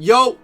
Yo,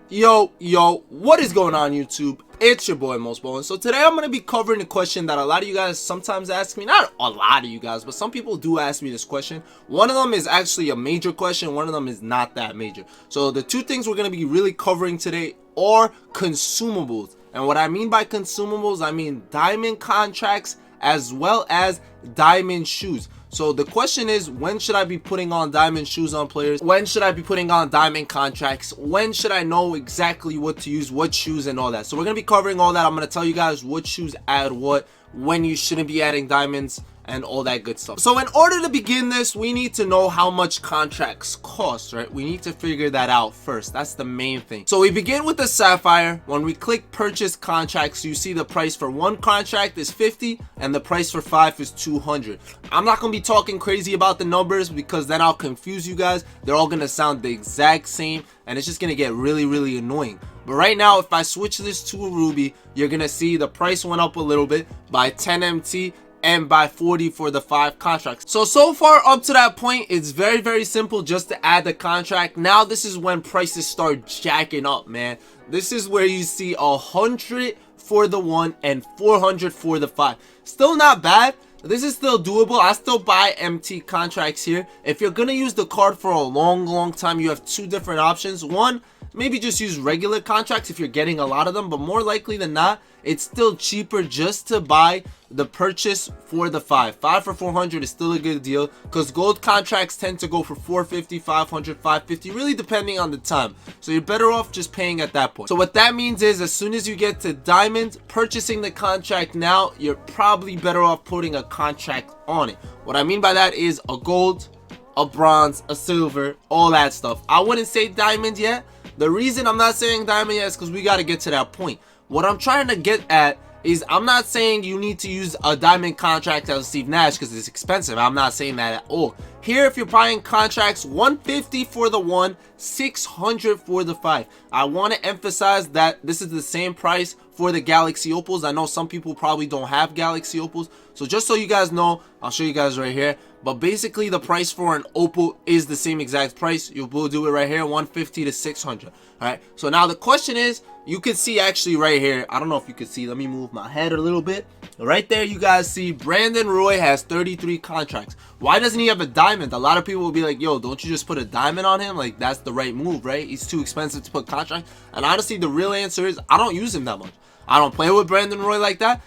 what is going on YouTube? It's your boy Mosballin. So today I'm going to be covering a question that a lot of you guys sometimes ask me. Not a lot of you guys, but some people do ask me this question. One of them is actually a major question. One of them is not that major. So the two things we're going to be really covering today are consumables. And what I mean by consumables, I mean diamond contracts as well as diamond shoes. So the question is, when should I be putting on diamond shoes on players? When should I be putting on diamond contracts? When should I know exactly what to use, what shoes and all that? So we're going to be covering all that. I'm going to tell you guys what shoes add what, when you shouldn't be adding diamonds, and all that good stuff. So in order to begin this, we need to know how much contracts cost, right? We need to figure that out first. That's the main thing. So we begin with the sapphire. When we click purchase contracts, you see the price for one contract is 50 and the price for 5 is 200. I'm not gonna be talking crazy about the numbers because then I'll confuse you guys. They're all gonna sound the exact same and it's just gonna get really annoying. But right now, if I switch this to a ruby, you're gonna see the price went up a little bit by 10 MT and by 40 for the 5 contracts. So far up to that point, it's very simple just to add the contract. Now this is when prices start jacking up, man. This is where you see 100 for the 1 and 400 for the 5. Still not bad. This is still doable. I still buy MT contracts here. If you're gonna use the card for a long time, you have two different options. One, maybe just use regular contracts if you're getting a lot of them, but more likely than not, it's still cheaper just to buy the purchase for the 5 for 400 is still a good deal because gold contracts tend to go for 450, 500, 550, really depending on the time. So you're better off just paying at that point. So what that means is, as soon as you get to diamond, purchasing the contract now, you're probably better off putting a contract on it. What I mean by that is a gold, a bronze, a silver, all that stuff. I wouldn't say diamond yet. The reason I'm not saying diamond yet is because we got to get to that point. What I'm trying to get at is, I'm not saying you need to use a diamond contract as Steve Nash because it's expensive. I'm not saying that at all. Here, if you're buying contracts, 150 for the 1, 600 for the 5. I want to emphasize that this is the same price for the Galaxy Opals. I know some people probably don't have Galaxy Opals, so just so you guys know, I'll show you guys right here. But basically, the price for an Opal is the same exact price. You will do it right here, 150 to 600. All right. So now the question is, you can see actually right here. I don't know if you can see. Let me move my head a little bit. Right there, you guys see Brandon Roy has 33 contracts. Why doesn't he have a diamond? A lot of people will be like, yo, don't you just put a diamond on him? Like, that's the right move, right? He's too expensive to put contract. And honestly, the real answer is, I don't use him that much. I don't play with Brandon Roy like that.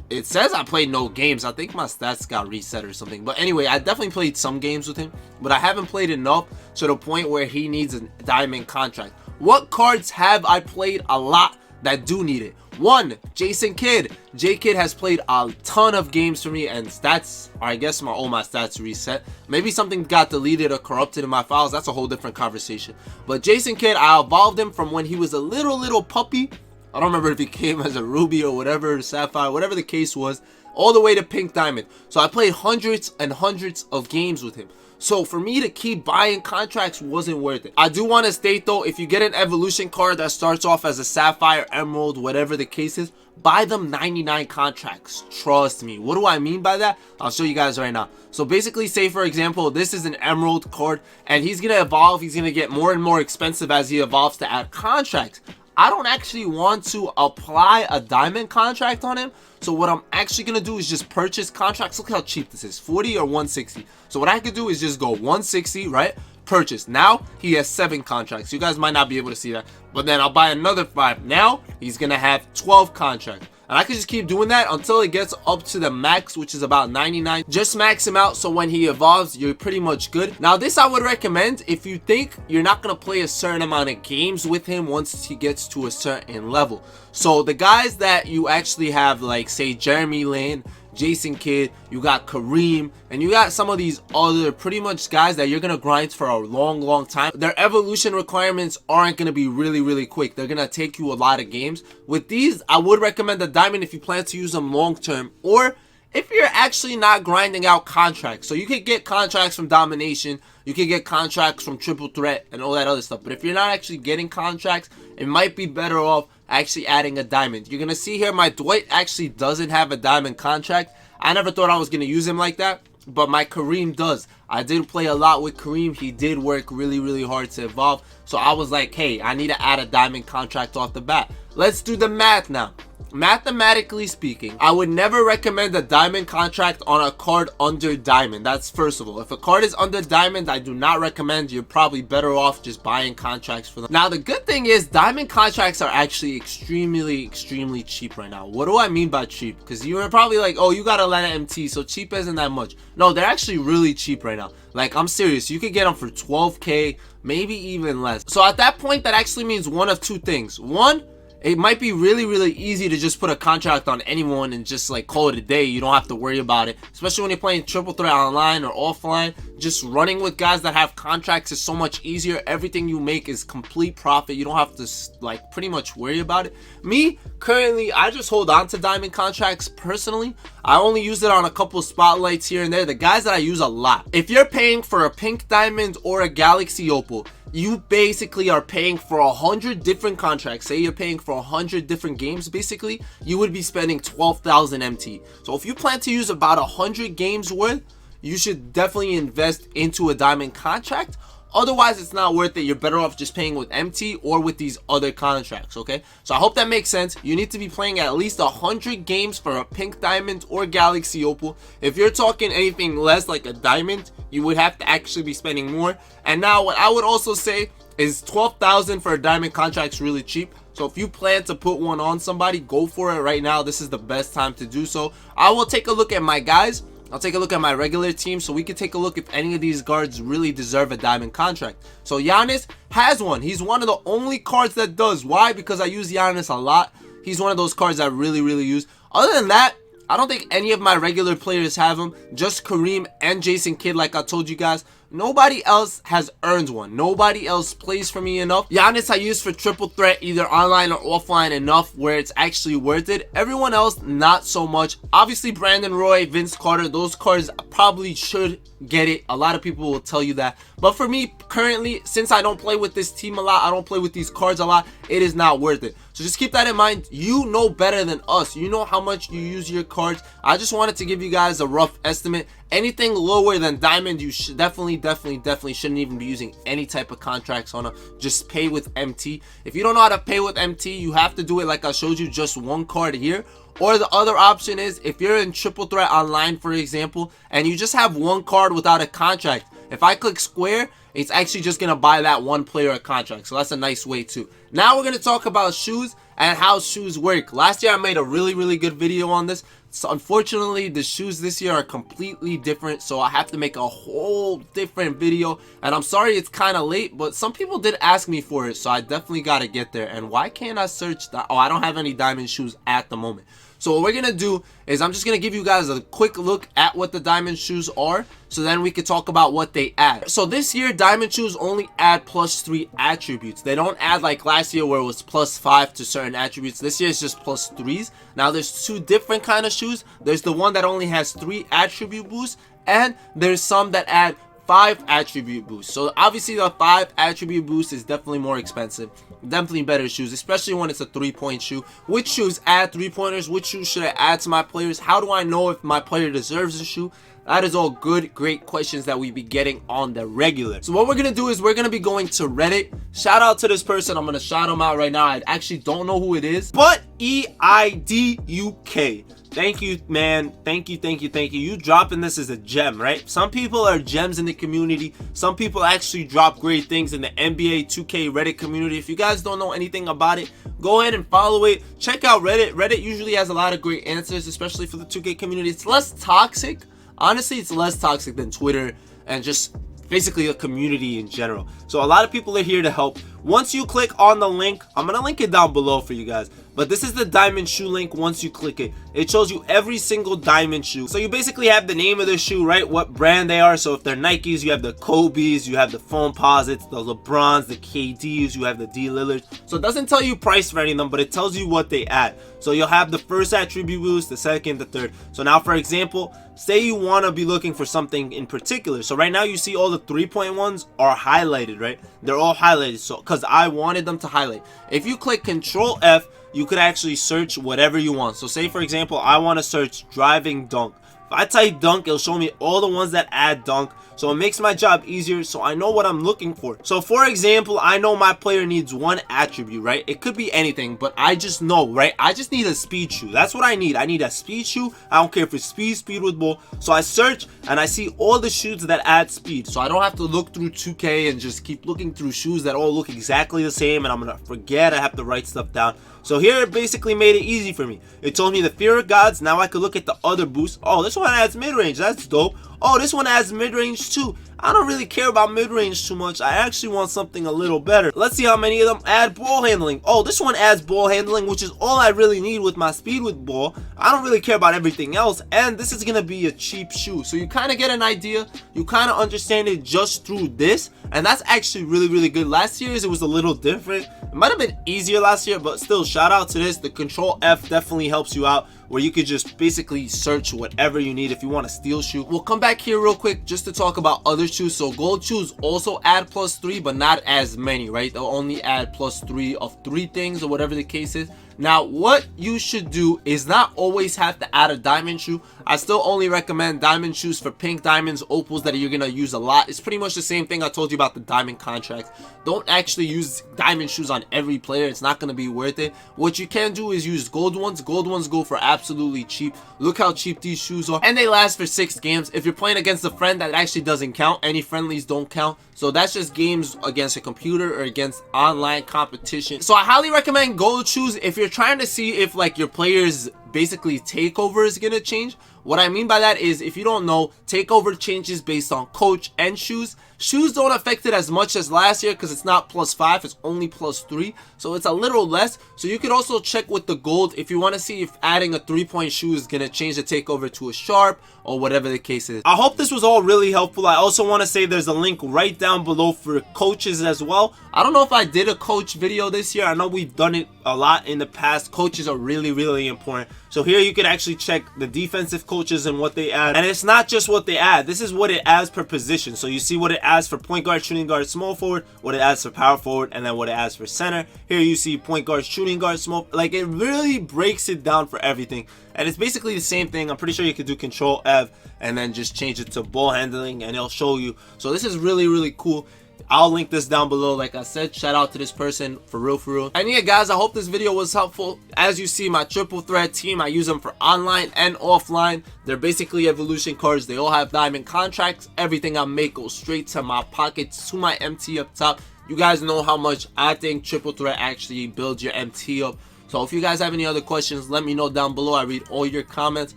It says I played no games. I think my stats got reset or something. But anyway, I definitely played some games with him, but I haven't played enough to the point where he needs a diamond contract. What cards have I played a lot that do need it? One, Jason Kidd. J-Kid has played a ton of games for me, and stats, or I guess all my stats reset. Maybe something got deleted or corrupted in my files. That's a whole different conversation. But Jason Kidd, I evolved him from when he was a little puppy. I don't remember if he came as a ruby or whatever, sapphire, whatever the case was, all the way to pink diamond. So I played hundreds and hundreds of games with him. So for me to keep buying contracts wasn't worth it. I do want to state though, if you get an evolution card that starts off as a sapphire, emerald, whatever the case is, buy them 99 contracts. Trust me. What do I mean by that? I'll show you guys right now. So basically, say for example, this is an emerald card and he's going to evolve. He's going to get more and more expensive as he evolves to add contracts. I don't actually want to apply a diamond contract on him. So what I'm actually going to do is just purchase contracts. Look how cheap this is, 40 or 160. So what I could do is just go 160, right? Purchase. Now he has 7 contracts. You guys might not be able to see that. But then I'll buy another 5. Now he's going to have 12 contracts. And I can just keep doing that until it gets up to the max, which is about 99. Just max him out so when he evolves, you're pretty much good. Now, this I would recommend if you think you're not going to play a certain amount of games with him once he gets to a certain level. So the guys that you actually have, like say Jeremy Lin, Jason Kidd, you got Kareem, and you got some of these other pretty much guys that you're gonna grind for a long time. Their evolution requirements aren't gonna be really quick. They're gonna take you a lot of games. With these, I would recommend the diamond if you plan to use them long term, or if you're actually not grinding out contracts. So you could get contracts from domination, you could get contracts from triple threat and all that other stuff. But if you're not actually getting contracts, it might be better off actually adding a diamond. You're gonna see here my Dwight actually doesn't have a diamond contract. I never thought I was gonna use him like that. but my Kareem does. I did play a lot with Kareem. He did work really hard to evolve. So I was like, hey, I need to add a diamond contract off the bat. Let's do the math now. Mathematically speaking, I would never recommend a diamond contract on a card under diamond. That's first of all. If a card is under diamond, I do not recommend. You're probably better off just buying contracts for them. Now, the good thing is diamond contracts are actually extremely cheap right now. What do I mean by cheap? Because you were probably like, oh, you got Atlanta MT, so cheap isn't that much. No, they're actually really cheap right now. Like, I'm serious. You could get them for 12K, maybe even less. So at that point, that actually means one of two things. One, it might be really easy to just put a contract on anyone and just like call it a day. You don't have to worry about it, especially when you're playing triple threat online or offline. Just running with guys that have contracts is so much easier. Everything you make is complete profit. You don't have to like pretty much worry about it. Me, currently, I just hold on to diamond contracts personally. I only use it on a couple spotlights here and there. The guys that I use a lot. If you're paying for a pink diamond or a galaxy opal, you basically are paying for 100 different contracts. Say you're paying for 100 different games, basically you would be spending 12,000 MT. So if you plan to use about 100 games worth, you should definitely invest into a diamond contract. Otherwise, it's not worth it. You're better off just paying with MT or with these other contracts, okay? So I hope that makes sense. You need to be playing at least 100 games for a pink diamond or galaxy opal. If you're talking anything less like a diamond, you would have to actually be spending more. And now what I would also say is 12,000 for a diamond contract is really cheap. So if you plan to put one on somebody, go for it right now. This is the best time to do so. I will take a look at my guys. I'll take a look at my regular team so we can take a look if any of these guards really deserve a diamond contract. So Giannis has one. He's one of the only cards that does. Why? Because I use Giannis a lot. He's one of those cards I really use. Other than that, I don't think any of my regular players have him. Just Kareem and Jason Kidd, like I told you guys. Nobody else has earned one. Nobody else plays for me enough. Giannis I use for triple threat, either online or offline, enough where it's actually worth it. Everyone else, not so much. Obviously, Brandon Roy, Vince Carter, those cards probably should get it. A lot of people will tell you that. But for me, currently, since I don't play with this team a lot, I don't play with these cards a lot, it is not worth it. So just keep that in mind. You know better than us. You know how much you use your cards. I just wanted to give you guys a rough estimate. Anything lower than diamond, you should definitely shouldn't even be using any type of contracts on them. Just pay with MT. If you don't know how to pay with MT, you have to do it like I showed you, just one card here. Or the other option is if you're in triple threat online, for example, and you just have one card without a contract. If I click square, it's actually just gonna buy that one player a contract. So that's a nice way too. Now we're gonna talk about shoes and how shoes work. Last year I made a really good video on this. So unfortunately, the shoes this year are completely different, so I have to make a whole different video. And I'm sorry it's kind of late, but some people did ask me for it, so I definitely got to get there. And why can't I search that? Oh, I don't have any diamond shoes at the moment. So what we're going to do is I'm just going to give you guys a quick look at what the diamond shoes are, so then we could talk about what they add. So this year, diamond shoes only add +3 attributes. They don't add like last year where it was +5 to certain attributes. This year is just +3s. Now there's two different kind of shoes. There's the one that only has 3 attribute boosts, and there's some that add 5 attribute boosts. So obviously the 5 attribute boost is definitely more expensive, definitely better shoes, especially when it's a 3-point shoe. Which shoes add 3-pointers? Which shoes should I add to my players? How do I know if my player deserves a shoe? That is all good, great questions that we be getting on the regular. So what we're gonna do is we're gonna be going to Reddit. Shout out to this person. I'm gonna shout him out right now. I actually don't know who it is, but EIDUK. Thank you, man. Thank you. You dropping this as a gem, right? Some people are gems in the community. Some people actually drop great things in the NBA 2K Reddit community. If you guys don't know anything about it, go ahead and follow it. Check out Reddit. Reddit usually has a lot of great answers, especially for the 2K community. It's less toxic. Honestly, it's less toxic than Twitter and just basically a community in general. So a lot of people are here to help. Once you click on the link, I'm gonna link it down below for you guys, but this is the diamond shoe link. Once you click it, it shows you every single diamond shoe. So you basically have the name of the shoe, right, what brand they are. So if they're Nikes, you have the Kobe's, you have the Foamposites, the LeBrons, the KDs, you have the D Lillards. So it doesn't tell you price for any of them, but it tells you what they add. So you'll have the first attribute boost, the second, the third. So now, for example, say you want to be looking for something in particular. So right now you see all the 3-point ones are highlighted, right? They're all highlighted, so because I wanted them to highlight. If you click Control F, you could actually search whatever you want. So say for example, I want to search driving dunk. If I type dunk, it'll show me all the ones that add dunk. So it makes my job easier, so I know what I'm looking for. So for example, I know my player needs one attribute, right? It could be anything, but I just know, right? I just need a speed shoe. That's what I need. I need a speed shoe. I don't care if it's speed with ball. So I search and I see all the shoes that add speed. So I don't have to look through 2K and just keep looking through shoes that all look exactly the same, and I'm gonna forget. I have to write stuff down. So here it basically made it easy for me. It told me the Fear of Gods. Now I could look at the other boosts. Oh, this one adds mid-range. That's dope. Oh, this one adds mid-range too. I don't really care about mid-range too much. I actually want something a little better. Let's see how many of them add ball handling. Oh, this one adds ball handling, which is all I really need with my speed with ball. I don't really care about everything else, and this is gonna be a cheap shoe. So you kind of get an idea. You kind of understand it just through this, and that's actually really good. Last year's it was a little different. It might have been easier last year, but still, shout out to this. The Control F definitely helps you out, where you could just basically search whatever you need if you want a steel shoe. We'll come back here real quick just to talk about other shoes. So gold shoes also add +3, but not as many, right? They'll only add +3 of 3 things or whatever the case is. Now, what you should do is not always have to add a diamond shoe. I still only recommend diamond shoes for pink diamonds, opals that you're gonna use a lot. It's pretty much the same thing I told you about the diamond contracts. Don't actually use diamond shoes on every player. It's not gonna be worth it. What you can do is use gold ones. Gold ones go for absolutely cheap. Look how cheap these shoes are, and they last for 6 games. If you're playing against a friend, that actually doesn't count. Any friendlies don't count. So that's just games against a computer or against online competition. So I highly recommend gold shoes if you're trying to see if like your players basically takeover is gonna change. What I mean by that is, if you don't know, takeover changes based on coach and shoes. Shoes don't affect it as much as last year because it's not +5, it's only +3, so it's a little less. So you could also check with the gold if you want to see if adding a 3-point shoe is gonna change the takeover to a sharp or whatever the case is. I hope this was all really helpful. I also want to say there's a link right down below for coaches as well. I don't know if I did a coach video this year. I know we've done it a lot in the past. Coaches are really important. So here you can actually check the defensive coaches and what they add. And it's not just what they add. This is what it adds per position. So you see what it adds for point guard, shooting guard, small forward, what it adds for power forward, and then what it adds for center. Here you see point guard, shooting guard, small. Like, it really breaks it down for everything. And it's basically the same thing. I'm pretty sure you could do Control F and then just change it to ball handling, and it'll show you. So this is really cool. I'll link this down below. Like I said, shout out to this person, for real. And yeah, guys, I hope this video was helpful. As you see, my triple threat team, I use them for online and offline. They're basically evolution cards. They all have diamond contracts. Everything I make goes straight to my pockets, to my MT up top. You guys know how much I think triple threat actually builds your MT up. So if you guys have any other questions, let me know down below. I read all your comments.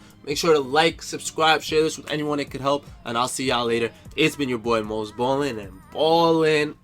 Make sure to like, subscribe, share this with anyone it could help, and I'll see y'all later. It's been your boy Mosballin, and ballin'.